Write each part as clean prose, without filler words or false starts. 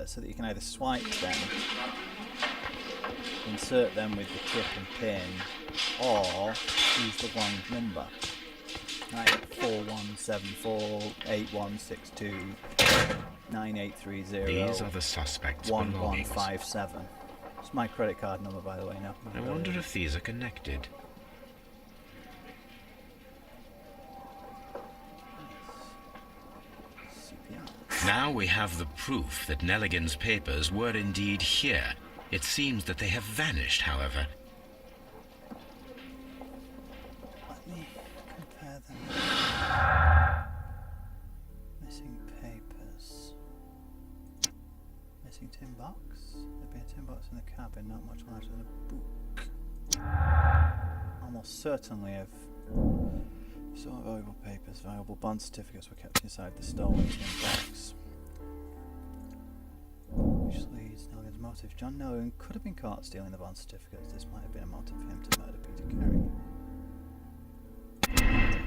so that you can either swipe them, insert them with the chip and pin, or use the wrong number. Right, 417481629830. These are the suspects' 1157. It's my credit card number, by the way. Now I wonder if these are connected. Now we have the proof that Nelligan's papers were indeed here. It seems that they have vanished, however. Let me compare them. Missing papers. Missing tin box. There'd be a tin box in the cabin, not much larger than a book. Almost certainly if some valuable papers, valuable bond certificates were kept inside the stolen tin box. Which leads Nelligan's motive. John Nelligan could have been caught stealing the bond certificates. This might have been a motive for him to murder Peter Carey.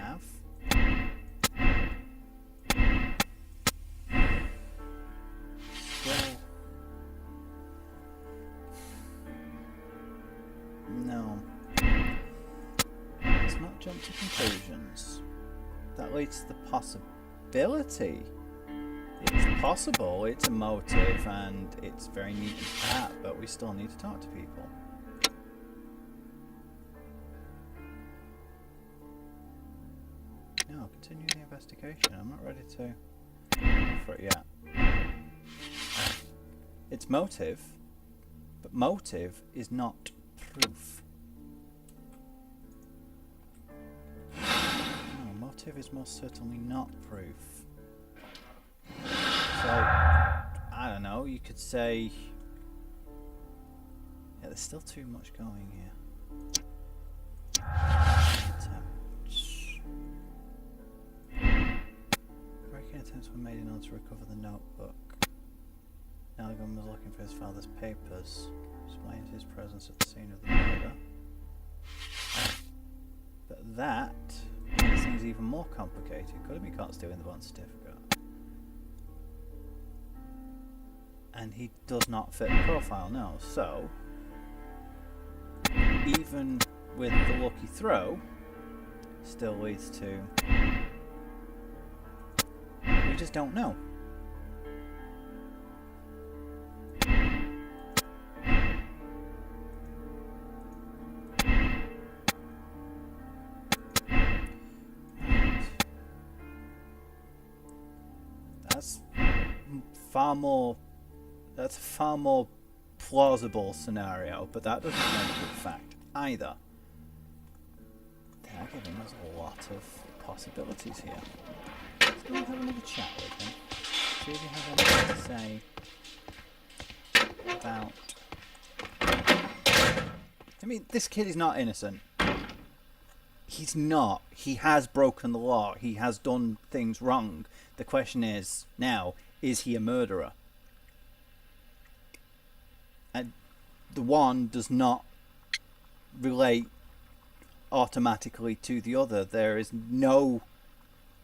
Have. Still. No. Let's not jump to conclusions. That leads to the possibility. It's possible, it's a motive, and it's very neat and pat, but we still need to talk to people. No, continue the investigation. I'm not ready to go for it yet. It's motive, but motive is not proof. No, motive is most certainly not proof. So, I don't know, you could say... Yeah, there's still too much going here. Breaking attempts were made in order to recover the notebook. Nelligan was looking for his father's papers, explained his presence at the scene of the murder. But that makes things even more complicated. Could have been caught stealing the bond certificate. And he does not fit the profile now, so even with the lucky throw, still leads to we just don't know. That's a far more plausible scenario, but that doesn't make it a fact either. They're giving us a lot of possibilities here. Let's go and have another chat with him. See if he has anything to say about... I mean, this kid is not innocent. He's not. He has broken the law. He has done things wrong. The question is, now, is he a murderer? And the one does not relate automatically to the other. There is no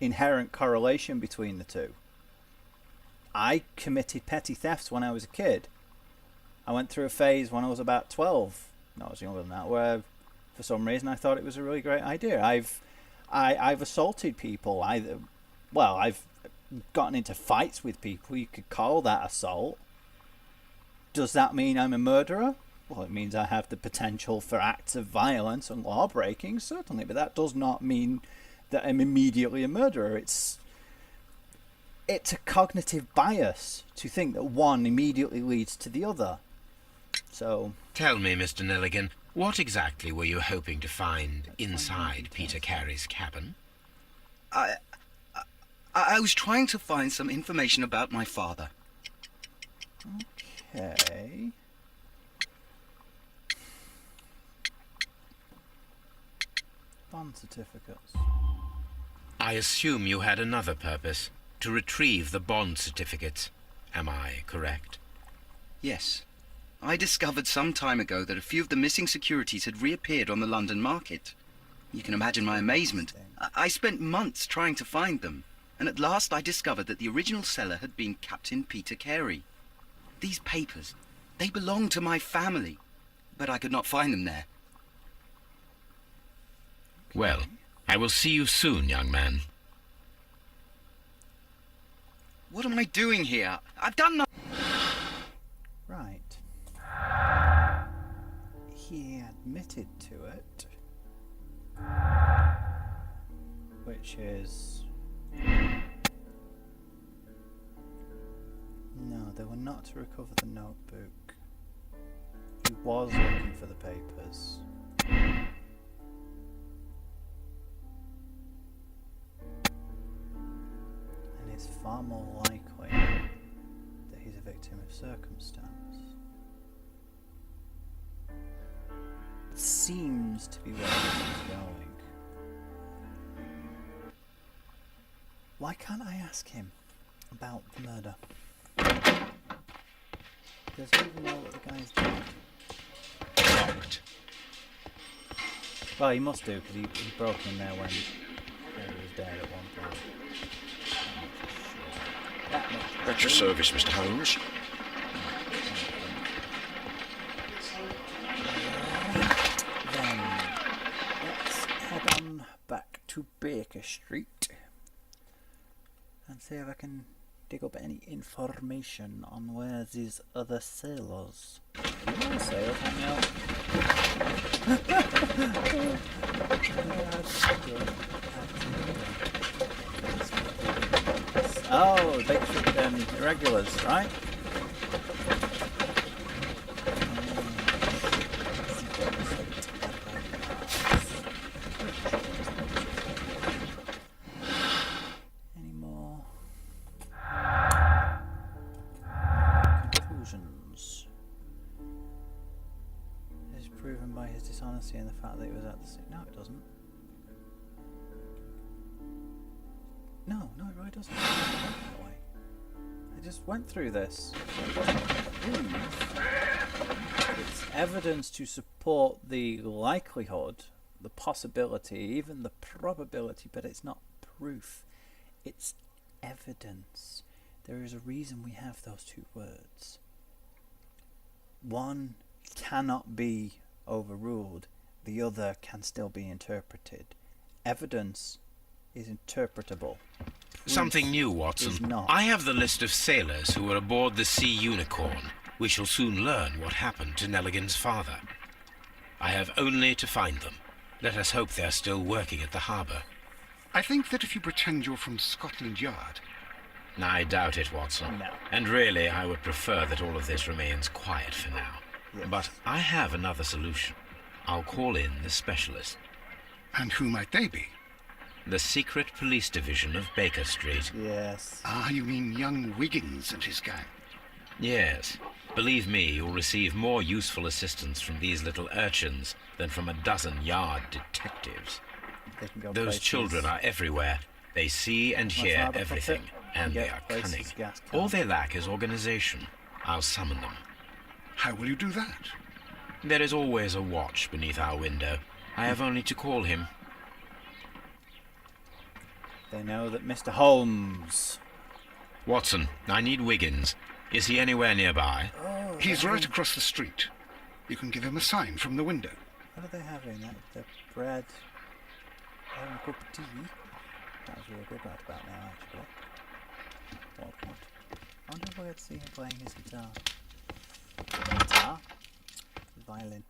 inherent correlation between the two. I committed petty thefts when I was a kid. I went through a phase when I was about 12. No, I was younger than that, where for some reason I thought it was a really great idea. I've assaulted people. I've gotten into fights with people. You could call that assault. Does that mean I'm a murderer? Well, it means I have the potential for acts of violence and law breaking, certainly, but that does not mean that I'm immediately a murderer. It's a cognitive bias to think that one immediately leads to the other. So... Tell me, Mr. Nelligan, what exactly were you hoping to find inside Peter Carey's cabin? I was trying to find some information about my father. Okay. Bond certificates. I assume you had another purpose, to retrieve the bond certificates. Am I correct? Yes. I discovered some time ago that a few of the missing securities had reappeared on the London market. You can imagine my amazement. I spent months trying to find them, and at last I discovered that the original seller had been Captain Peter Carey. These papers, they belong to my family, but I could not find them there. Well, I will see you soon, young man. What am I doing here? I've done nothing. Right. He admitted to it. Which is... No, they were not to recover the notebook. He was looking for the papers. And it's far more likely that he's a victim of circumstance. It seems to be where this is going. Why can't I ask him about the murder? Does he even know what the guy's dead? Locked. Well, he must do, because he broke in there when he was dead at one point. That much for At your sure. service, Mr. Holmes. Then let's head on back to Baker Street and see if I can dig up any information on where these other sailors. You know sailors, Danielle? Oh, Baker Street irregulars, right? Any more conclusions? It is proven by his dishonesty and the fact that he was at the scene. No, it doesn't. No, it really doesn't. It doesn't work that way. I just went through this. It doesn't prove. It's evidence to support the likelihood, the possibility, even the probability, but it's not proof. It's evidence. There is a reason we have those two words. One cannot be overruled, the other can still be interpreted. Evidence is interpretable. Proof Something new, is Watson. not. I have the list of sailors who were aboard the Sea Unicorn. We shall soon learn what happened to Nelligan's father. I have only to find them. Let us hope they are still working at the harbour. I think that if you pretend you're from Scotland Yard... I doubt it, Watson. No. And really, I would prefer that all of this remains quiet for now. Yes. But I have another solution. I'll call in the specialist. And who might they be? The secret police division of Baker Street. Yes. Ah, you mean young Wiggins and his gang. Yes. Believe me, you'll receive more useful assistance from these little urchins than from a dozen yard detectives. They can go Those places. children are everywhere. They see and hear father puts everything, it, and get they are places cunning. gas All can't. they lack is organization. I'll summon them. How will you do that? There is always a watch beneath our window. I have only to call him. They know that Mr. Holmes... Watson, I need Wiggins. Is he anywhere nearby? Oh, He's right across the street. You can give him a sign from the window. What are they having? The bread... Having a cup of tea? That was really good right about now, actually. What? I wonder if I get to see him playing his guitar. Guitar? Violin.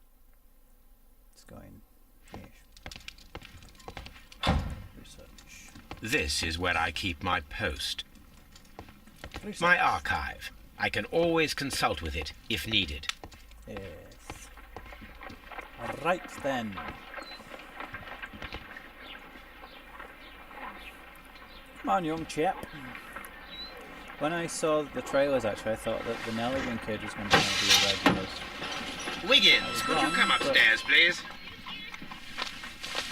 It's going... ish. Research. This is where I keep my post. Research. My archive. I can always consult with it, if needed. Yes. Right then. Come on, young chap. When I saw the trailers, actually, I thought that the Nelligan kid was going to be one of the irregulars. Wiggins, could you come upstairs, please?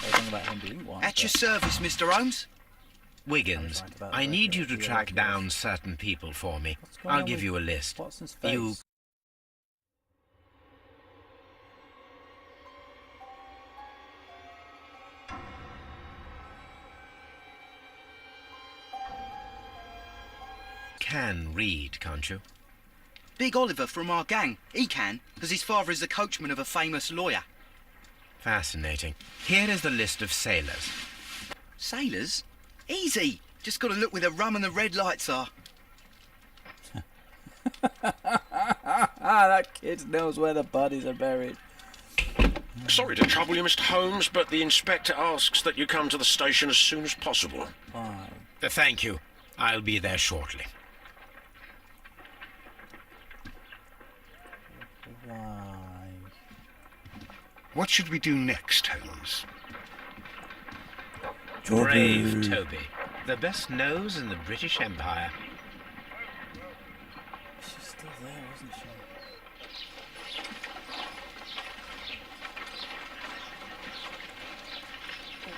I was wrong about him being one. At your but- service, Mr. Holmes. Wiggins, right about I the need you to regulars, the track irregulars. down certain people for me. What's going I'll on give with you a list. Watson's face. You can read, can't you? Big Oliver from our gang. He can, because his father is the coachman of a famous lawyer. Fascinating. Here is the list of sailors. Sailors? Easy. Just got to look where the rum and the red lights are. That kid knows where the bodies are buried. Sorry to trouble you, Mr. Holmes, but the inspector asks that you come to the station as soon as possible. Fine. Thank you. I'll be there shortly. Why? What should we do next, Holmes? Brave Toby. The best nose in the British Empire. She's still there, isn't she?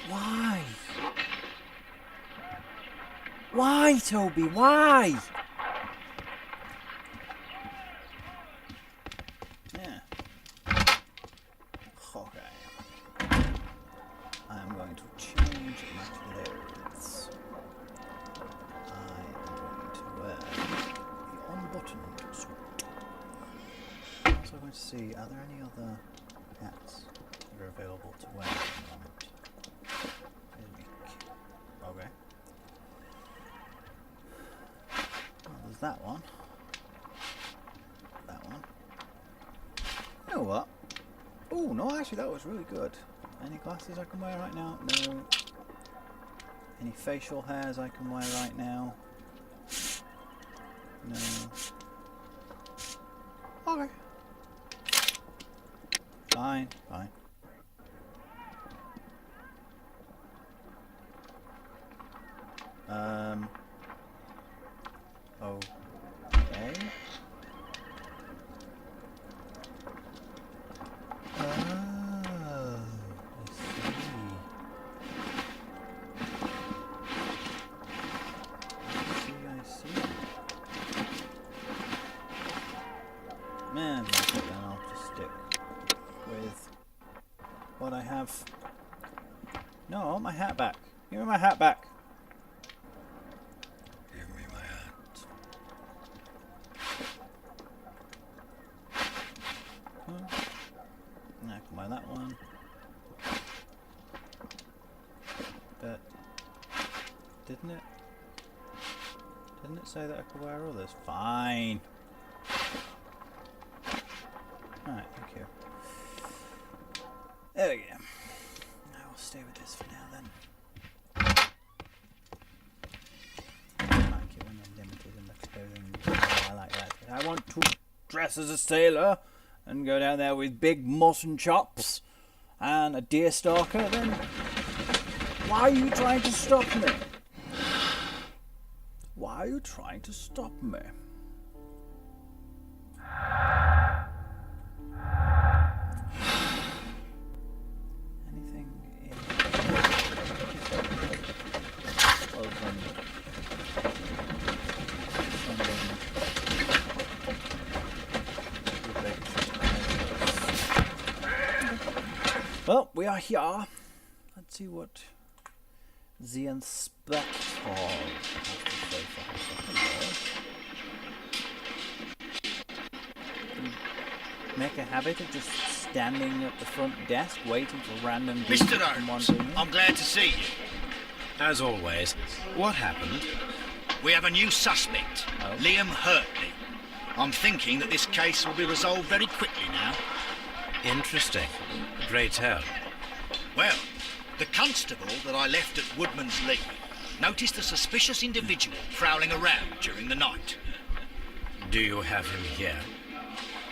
Why? Why, Toby? Why? Yeah. Okay. I'm going to change my clothes. I'm going to wear the unbuttoned suit. Also going to see, are there any other hats that are available to wear at the moment? Okay. Well, there's that one. That one. You know what? Oh, no, actually, that was really good. Any glasses I can wear right now? No. Any facial hairs I can wear right now? No. Okay. Fine, fine. Okay. Oh, I see. Man, that's it then. I'll just stick with what I have. No, I want my hat back. Give me my hat back. Give me my hat. I can wear that one. But didn't it? Didn't it say that I could wear others? Fine. Alright, thank you. There we go. I will stay with this for now then. I like it when I'm limited in the clothing. I like that. I want to dress as a sailor and go down there with big mutton chops and a deer stalker, then why are you trying to stop me? Why are you trying to stop me? Anything in well, we are here. Let's see what the inspector has to say for herself. Make a habit of just standing at the front desk waiting for random people Mr. to come Holmes, wandering in. I'm glad to see you. As always, what happened? We have a new suspect, Oh. Liam Hurtley. I'm thinking that this case will be resolved very quickly now. Interesting. Pray tell. Well, the constable that I left at Woodman's Lee noticed a suspicious individual prowling around during the night. Do you have him here?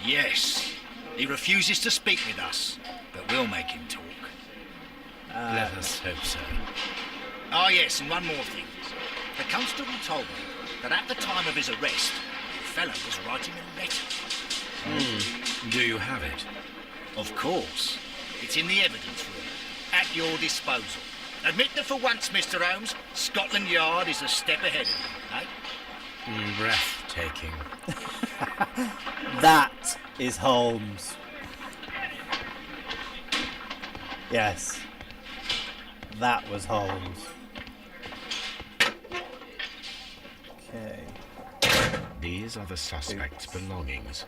Yes, he refuses to speak with us, but we'll make him talk. Let us hope so. Oh yes, and one more thing. The constable told me that at the time of his arrest, the fellow was writing a letter. Do you have it? Of course. It's in the evidence room, at your disposal. Admit that for once, Mr. Holmes, Scotland Yard is a step ahead of you, eh? Breathtaking. That is Holmes. Yes. That was Holmes. Okay. These These are the suspect's belongings.